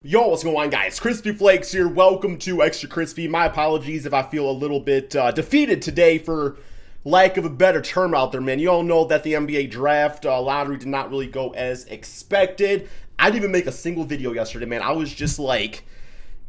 Yo, what's going on, guys? Crispy Flakes here. Welcome to Extra Crispy. My apologies if I feel a little bit defeated today, for lack of a better term out there, man. You all know that the NBA draft lottery did not really go as expected. I didn't even make a single video yesterday, man. I was just like,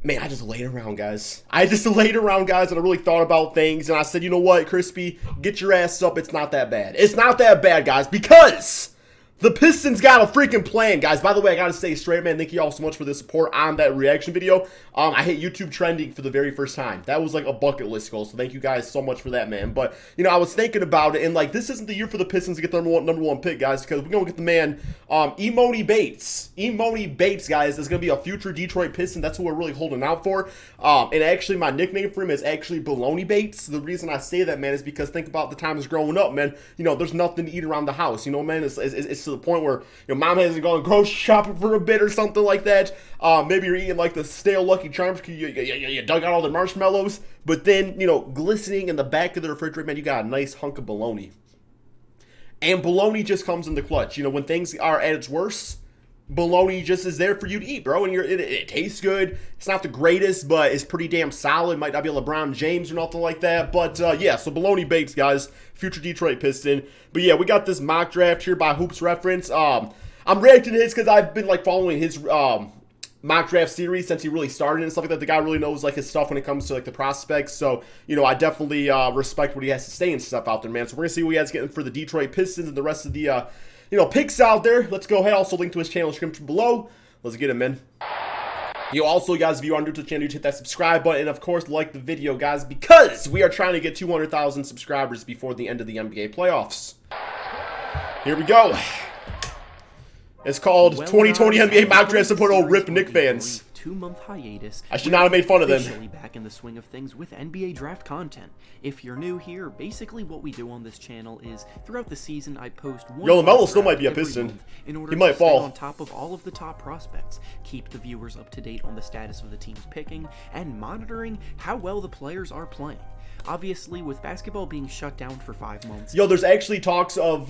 man, I just laid around, guys. And I really thought about things, and I said, you know what, Crispy, get your ass up. It's not that bad. It's not that bad, guys, because the Pistons got a freaking plan, guys. By the way, I gotta say straight, man, thank you all so much for the support on that reaction video. I hit YouTube trending for the very first time. That was like a bucket list goal, so thank you guys so much for that, man. But, you know, I was thinking about it, and like, this isn't the year for the Pistons to get the number one pick, guys, because we're gonna get the man, Emoni Bates. Emoni Bates, guys, is gonna be a future Detroit Piston. That's who we're really holding out for. And actually, my nickname for him is actually Baloney Bates. The reason I say that, man, is because think about the times growing up, man. You know, there's nothing to eat around the house, you know, man. It's to the point where your mom hasn't gone grocery shopping for a bit or something like that. Maybe you're eating like the stale Lucky Charms because you dug out all the marshmallows. But then, you know, glistening in the back of the refrigerator, man, you got a nice hunk of bologna. And bologna just comes in the clutch. You know, when things are at its worst, bologna just is there for you to eat, bro. And it tastes good. It's not the greatest, but it's pretty damn solid. Might not be a LeBron James or nothing like that. But, yeah, so Baloney Bates, guys. Future Detroit Piston. But, yeah, we got this mock draft here by Hoops Reference. I'm reacting to his because I've been, like, following his mock draft series since he really started and stuff like that. The guy really knows, like, his stuff when it comes to, like, the prospects. So, you know, I definitely respect what he has to say and stuff out there, man. So we're going to see what he has getting for the Detroit Pistons and the rest of the, you know, picks out there. Let's go ahead. Also link to his channel in the description below. Let's get him in. You also, guys, if you are new to the channel, you hit that subscribe button. And, of course, like the video, guys, because we are trying to get 200,000 subscribers before the end of the NBA playoffs. Here we go. It's called 2020 NBA Mock Draft Support. Oh, rip Knick fans. 2-month hiatus. I should not have made fun of them. Officially back in the swing of things with NBA draft content. If you're new here, basically what we do on this channel is throughout the season I post one. Yo, LaMelo still might be a Piston. In order he might to fall stay on top of all of the top prospects, keep the viewers up to date on the status of the teams picking, and monitoring how well the players are playing. Obviously, with basketball being shut down for 5 months. Yo, there's actually talks of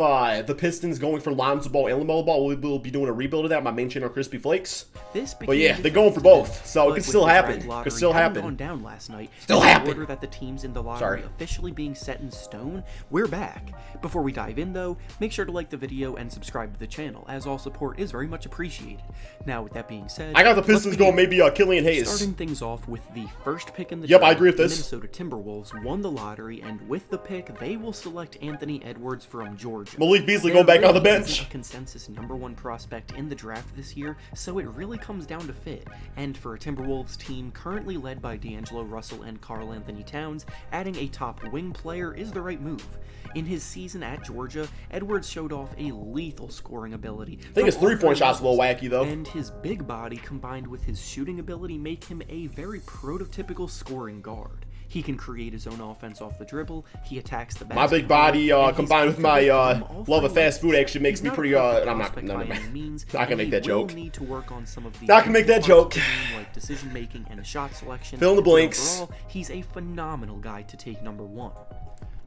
the Pistons going for Lonzo Ball and LaMelo Ball. We'll be doing a rebuild of that on my main channel, Crispy Flakes. But yeah, they're going for both, so it could still happen. Could still happen. Gone down last night. Still happen. Order that the teams in the lottery officially being set in stone. We're back. Before we dive in, though, make sure to like the video and subscribe to the channel, as all support is very much appreciated. Now, with that being said, I got the Pistons going maybe Killian Hayes. Starting things off with the first pick in the draft, I agree with this. Minnesota Timberwolves won the lottery, and with the pick, they will select Anthony Edwards from Georgia. Malik Beasley going back on the bench. A consensus #1 prospect in the draft this year, so it really comes down to fit. And for a Timberwolves team currently led by D'Angelo Russell and Karl Anthony Towns, adding a top wing player is the right move. In his season at Georgia, Edwards showed off a lethal scoring ability. I think his three-point shot's a little wacky, though. And his big body combined with his shooting ability make him a very prototypical scoring guard. He can create his own offense off the dribble. He attacks the basket. My big body combined with my love of fast food actually makes me pretty. I'm not gonna make that joke. Need to work on some of the not gonna make that joke. Like decision making and shot selection. Fill in the blanks. Overall, he's a phenomenal guy to take #1.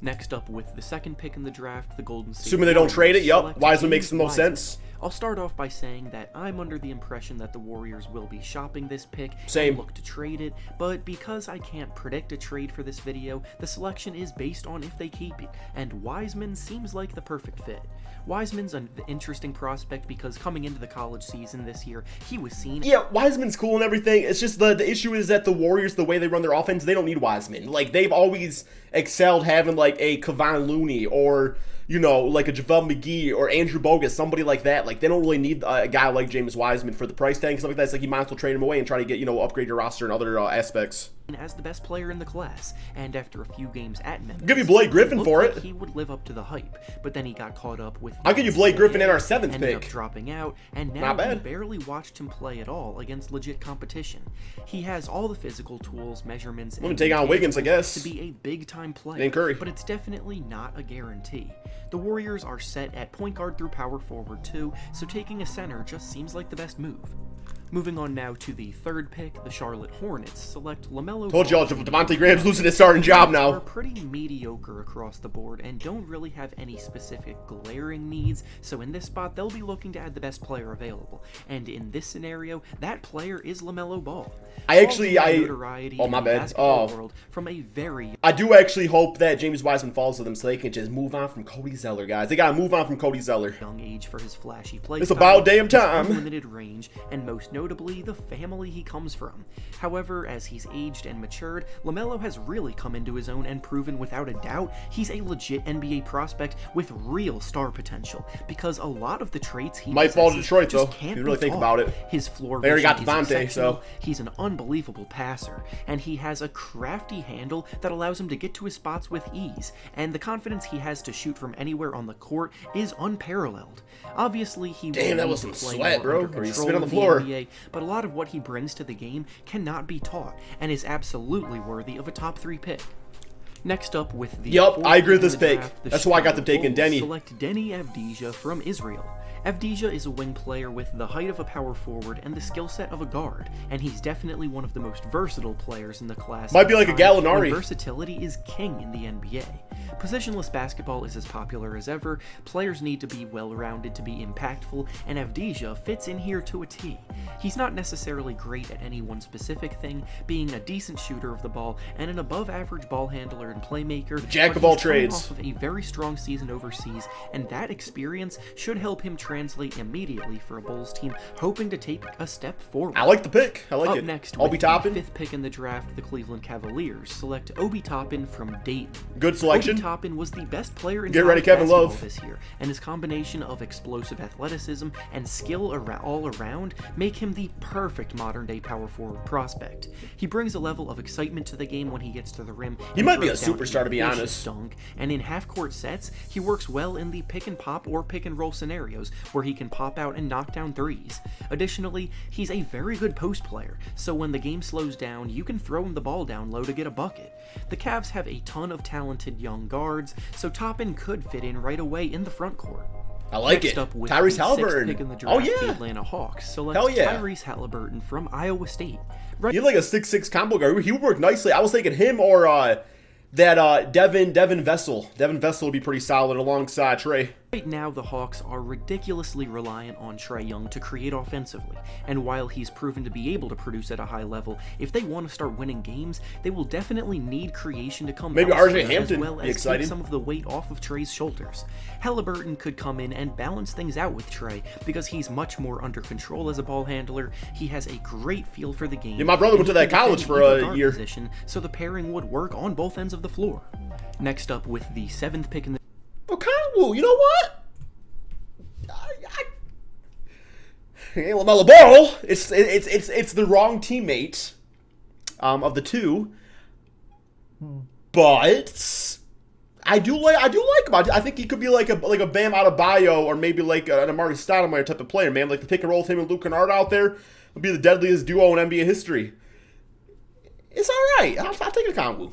Next up, with the second pick in the draft, the Golden State. Assuming they don't trade it, yup. Wiseman makes the most sense. I'll start off by saying that I'm under the impression that the Warriors will be shopping this pick and look to trade it, but because I can't predict a trade for this video, the selection is based on if they keep it, and Wiseman seems like the perfect fit. Wiseman's an interesting prospect because coming into the college season this year, he was seen. Yeah, Wiseman's cool and everything. It's just the issue is that the Warriors, the way they run their offense, they don't need Wiseman. Like, they've always excelled having, like, a Kevon Looney or, you know, like a JaVale McGee or Andrew Bogut, somebody like that. Like, they don't really need a guy like James Wiseman for the price tag and stuff like that. It's like you might as well trade him away and try to get, you know, upgrade your roster and other aspects. As the best player in the class, and after a few games at Memphis, give you Blake Griffin for it. He would live up to the hype, but then he got caught up with. I'll give you Blake Griffin at our 7th ended pick. Up dropping out, and now we barely watched him play at all against legit competition. He has all the physical tools, measurements, I'm gonna take on Wiggins, I guess, to be a big-time player. And Curry, but it's definitely not a guarantee. The Warriors are set at point guard through power forward too, so taking a center just seems like the best move. Moving on now to the third pick, the Charlotte Hornets select LaMelo Told y'all, Ball. Devontae Graham's losing his starting job Are now. pretty mediocre across the board and don't really have any specific glaring needs, so in this spot they'll be looking to add the best player available. And in this scenario, that player is LaMelo Ball. Oh, my bad. World from a very I do actually hope that James Wiseman falls to them so they can just move on from Cody Zeller, guys. They gotta move on from Cody Zeller. young age for his flashy play. It's about damn his time. unlimited range, and most notably, the family he comes from. However, as he's aged and matured, LaMelo has really come into his own and proven without a doubt he's a legit NBA prospect with real star potential. Because a lot of the traits he Might fall to Detroit, just though, can't if you really be think taught. about it. His floor They already vision got is Devontae, exceptional. so He's an unbelievable passer, and he has a crafty handle that allows him to get to his spots with ease, and the confidence he has to shoot from anywhere on the court is unparalleled. Obviously, he Damn, that will was need to some play sweat, more bro. under Or you control spit on the in floor. NBA, but a lot of what he brings to the game cannot be taught, and is absolutely worthy of a top 3 pick. Next up with the Yup, fourth I agree with pick in this the pick. draft, the That's why I got Chicago them taking Bulls Deni. Select Deni Avdija from Israel. Avdija is a wing player with the height of a power forward and the skill set of a guard, and he's definitely one of the most versatile players in the class. Might be like a Gallinari. When versatility is king in the NBA. Positionless basketball is as popular as ever, players need to be well-rounded to be impactful, and Avdija fits in here to a T. He's not necessarily great at any one specific thing, being a decent shooter of the ball and an above-average ball handler and playmaker. Jack but of all he's coming trades. off of a very strong season overseas, and that experience should help him translate immediately for a Bulls team hoping to take a step forward. I like the pick. I like Up it. next, Obi with the Toppin. 5th pick in the draft, the Cleveland Cavaliers select Obi Toppin from Dayton. Good selection. Obi Toppin was the best player in Get ready, college Kevin basketball Love. this year, and his combination of explosive athleticism and skill all around make him the perfect modern-day power forward prospect. He brings a level of excitement to the game when he gets to the rim. He and might be a throws down superstar, to be vicious honest. Dunk, and in half-court sets, he works well in the pick-and-pop or pick-and-roll scenarios where he can pop out and knock down threes. Additionally, he's a very good post player, so when the game slows down, you can throw him the ball down low to get a bucket. The Cavs have a ton of talented young guards, so Toppin could fit in right away in the front court. I like Next it. up with Tyrese the 6th Haliburton. pick in the draft, Oh, the yeah. Atlanta Hawks select Hell yeah. Tyrese Haliburton from Iowa State. Right He's like a 6'6" combo guard. He would work nicely. I was thinking him or that Devin Vessel. Devin Vessel would be pretty solid alongside Trey. now, the Hawks are ridiculously reliant on Trae Young to create offensively, and while he's proven to be able to produce at a high level, if they want to start winning games, they will definitely need creation to come Maybe elsewhere, RJ Hampton as well be as exciting. take some of the weight off of Trae's shoulders. Haliburton could come in and balance things out with Trae because he's much more under control as a ball handler. He has a great feel for the game. Yeah, my brother went to and he that can college defend for either a guard year. position, so the pairing would work on both ends of the floor. Next up, with the 7th pick in the Okongwu, you know what? Hey, LaMelo Ball. It's the wrong teammate of the two, but I do like him. I think he could be like a Bam Adebayo or maybe like an Amari Stoudemire type of player, man. Like the pick and roll with him and Luke Kennard out there would be the deadliest duo in NBA history. It's all right. I'll take Okongwu.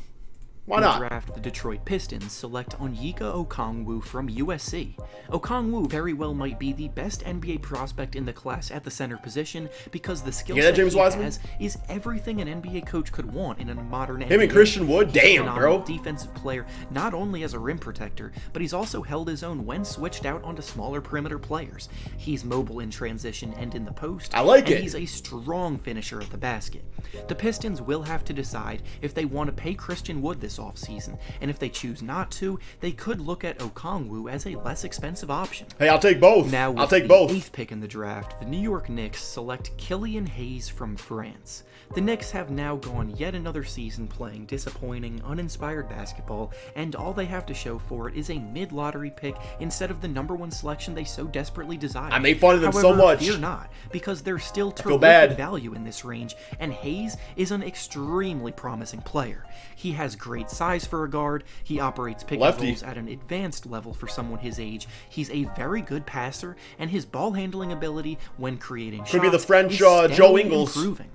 Why not? draft, the Detroit Pistons select Onyeka Okongwu from USC. Okongwu very well might be the best NBA prospect in the class at the center position because the skill You hear that, set James he Wiseman? has is everything an NBA coach could want in a modern NBA. Him and Christian Wood? He's a Damn, phenomenal bro. defensive player, not only as a rim protector, but he's also held his own when switched out onto smaller perimeter players. He's mobile in transition and in the post. I like and it. He's a strong finisher at the basket. The Pistons will have to decide if they want to pay Christian Wood this offseason, and if they choose not to, they could look at Okongwu as a less expensive option. Hey, I'll take both. Now, I'll with take the both. 8th pick in the draft, the New York Knicks select Killian Hayes from France. The Knicks have now gone yet another season playing disappointing, uninspired basketball, and all they have to show for it is a mid-lottery pick instead of the #1 selection they so desperately desire. I made fun of them However, so much. fear not, because there's still feel terrific bad. value in this range, and Hayes is an extremely promising player. He has great size for a guard, he operates pick and Lefty. rolls at an advanced level for someone his age, he's a very good passer, and his ball handling ability when creating Could be the shots French, is Joe steadily Ingles. improving.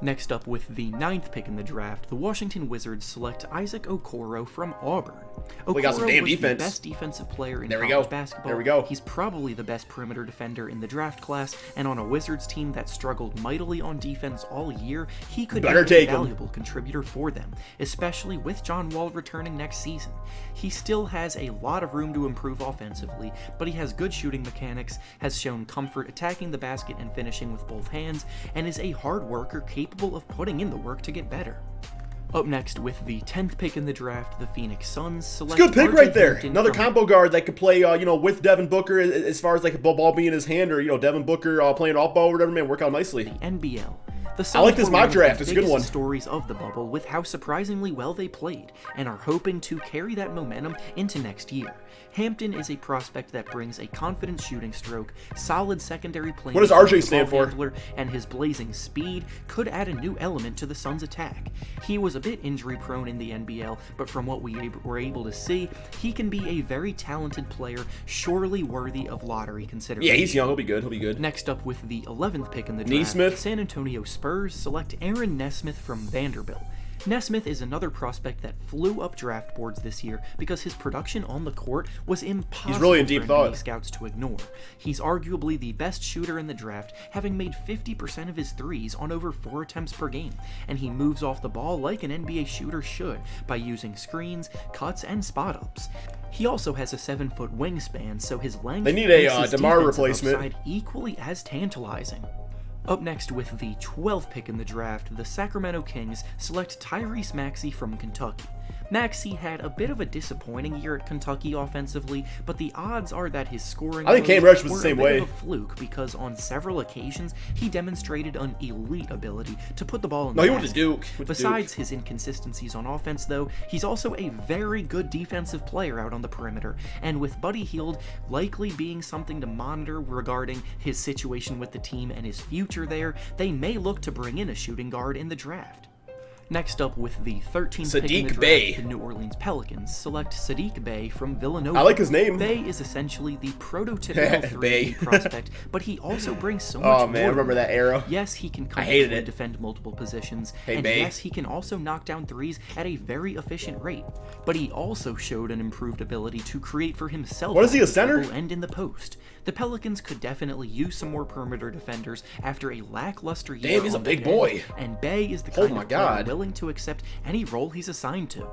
Next up, with the 9th pick in the draft, the Washington Wizards select Isaac Okoro from Auburn. We got some damn was defense. The best defensive player in There we college go. basketball. There we go. He's probably the best perimeter defender in the draft class, and on a Wizards team that struggled mightily on defense all year, he could be a valuable contributor for them, especially with John Wall returning next season. He still has a lot of room to improve offensively, but he has good shooting mechanics, has shown comfort attacking the basket and finishing with both hands, and is a hard worker capable of putting in the work to get better. Up next, with the 10th pick in the draft, the Phoenix Suns select. It's a good pick right there. Hampton Another combo guard that could play, with Devin Booker as far as like a ball being in his hand, or Devin Booker playing off ball or whatever. Man, work out nicely. The NBL. The Suns I like this mock draft. It's a good one. Stories of the bubble with how surprisingly well they played, and are hoping to carry that momentum into next year. Hampton is a prospect that brings a confident shooting stroke, solid secondary play. What does RJ stand for? And his blazing speed could add a new element to the Suns' attack. He was a bit injury prone in the NBL, but from what we were able to see, he can be a very talented player, surely worthy of lottery consideration. Yeah, he's young. He'll be good. He'll be good. Next up, with the 11th pick in the draft, Nesmith. San Antonio Spurs select Aaron Nesmith from Vanderbilt. Nesmith is another prospect that flew up draft boards this year because his production on the court was impossible He's really in deep for thought. NBA scouts to ignore. He's arguably the best shooter in the draft, having made 50% of his threes on over 4 attempts per game, and he moves off the ball like an NBA shooter should by using screens, cuts, and spot-ups. He also has a 7-foot wingspan, so his length They need a makes his DeMar defensive replacement. upside equally as tantalizing. Up next, with the 12th pick in the draft, the Sacramento Kings select Tyrese Maxey from Kentucky. Maxey had a bit of a disappointing year at Kentucky offensively, but the odds are that his scoring I think Cam Reddish was the same way. Of a fluke because on several occasions he demonstrated an elite ability to put the ball in the basket. He went to Duke. Besides his inconsistencies on offense, though, he's also a very good defensive player out on the perimeter, and with Buddy Hield likely being something to monitor regarding his situation with the team and his future there, they may look to bring in a shooting guard in the draft. Next up, with the 13th pick in the draft, Bey. the New Orleans Pelicans select Saddiq Bey from Villanova. I like his name. Bey is essentially the prototypical 3D prospect, but he also brings so much Oh man, I remember that era. Yes, he can comfortably defend multiple positions, and Bey. yes, he can also knock down threes at a very efficient rate. But he also showed an improved ability to create for himself. What is he, a center? And in the post. The Pelicans could definitely use some more perimeter defenders after a lackluster year. Damn, he's a big boy. And Bey is the kind of player God. willing to accept any role he's assigned to.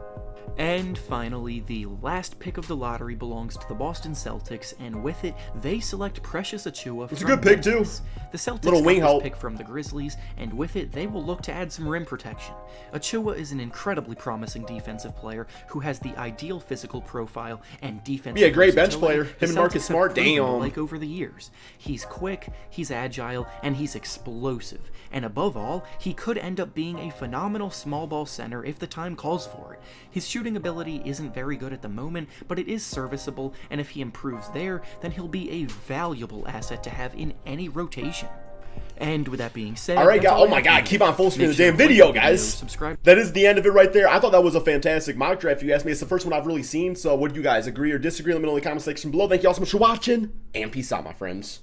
And finally, the last pick of the lottery belongs to the Boston Celtics, and with it, they select Precious Achiuwa. It's a good pick, too. The Celtics Little wing got this help. pick from the Grizzlies, and with it, they will look to add some rim protection. Achiuwa is an incredibly promising defensive player who has the ideal physical profile and defensive Yeah, great bench versatility player. Him and Marcus Celtics Smart, have proven damn. like over the years. He's quick, he's agile, and he's explosive. And above all, he could end up being a phenomenal small ball center if the time calls for it. His shooting ability isn't very good at the moment, but it is serviceable, and if he improves there, then he'll be a valuable asset to have in any rotation. And with that being said, all right, guys. all Oh my I have God, for keep you. on full screen Make the sure damn to like video, the guys. Subscribe. That is the end of it right there. I thought that was a fantastic mock draft. If you ask me, it's the first one I've really seen. So, what do you guys agree or disagree? Let me know in the comment section below. Thank you all so much for watching, and peace out, my friends.